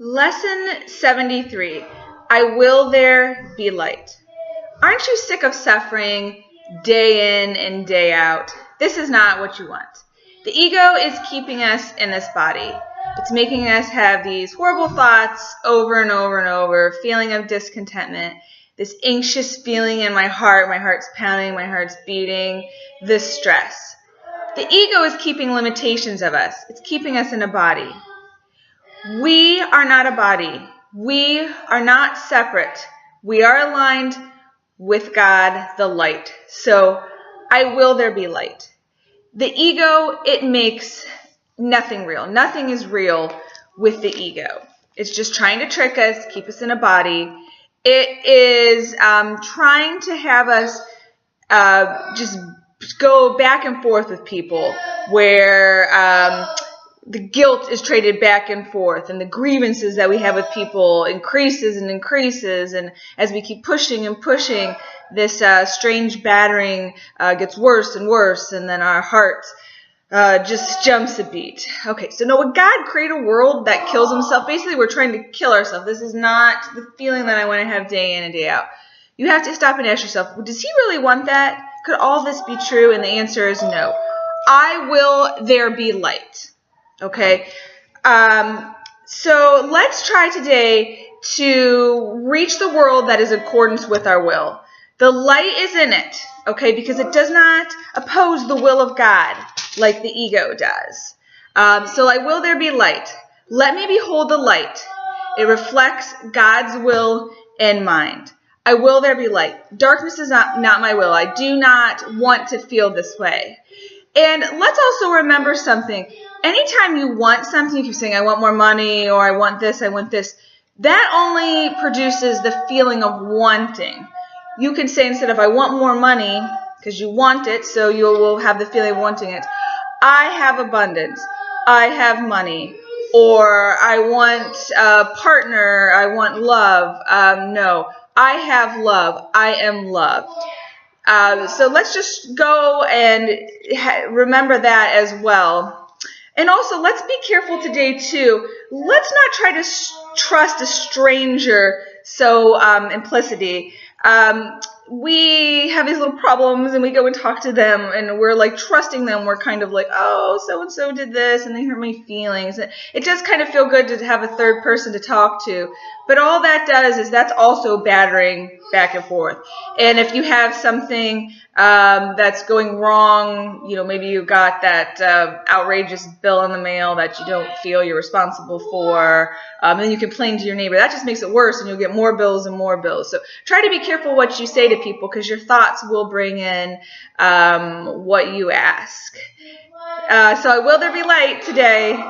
Lesson 73. I will there be light. Aren't you sick of suffering day in and day out? This is not what you want. The ego is keeping us in this body. It's making us have these horrible thoughts over and over and over, feeling of discontentment, this anxious feeling in my heart's pounding, my heart's beating, this stress. The ego is keeping limitations of us. It's keeping us in a body. We are not a body. We are not separate. We are aligned with God, the light. So, I will there be light. The ego, it makes nothing real. Nothing is real with the ego. It's just trying to trick us, keep us in a body. It is trying to have us just go back and forth with people where the guilt is traded back and forth, and the grievances that we have with people increases and increases, and as we keep pushing and pushing, this strange battering gets worse and worse, and then our heart just jumps a beat. Okay, so no, would God create a world that kills himself? Basically, we're trying to kill ourselves. This is not the feeling that I want to have day in and day out. You have to stop and ask yourself, does he really want that? Could all this be true? And the answer is no. I will there be light. Okay, so let's try today to reach the world that is in accordance with our will. The light is in it, okay, because it does not oppose the will of God like the ego does. So I will there be light. Let me behold the light. It reflects God's will and mind. I will there be light. Darkness is not my will. I do not want to feel this way. And let's also remember something. Anytime you want something, if you're saying, I want more money, or I want this, that only produces the feeling of wanting. You can say instead of, I want more money, because you want it, so you will have the feeling of wanting it. I have abundance. I have money. Or I want a partner. I want love. No, I have love. I am love. So let's just go and remember that as well. And also, let's be careful today, too. Let's not try to trust a stranger so implicitly. We have these little problems, and we go and talk to them, and we're like trusting them. We're kind of like, oh, so-and-so did this, and they hurt my feelings. It does kind of feel good to have a third person to talk to. But all that does is that's also battering back and forth. And if you have something that's going wrong, maybe you got that outrageous bill in the mail that you don't feel you're responsible for, and then you complain to your neighbor. That just makes it worse, and you'll get more bills and more bills. So try to be careful what you say to people, because your thoughts will bring in what you ask. So I will there be light today.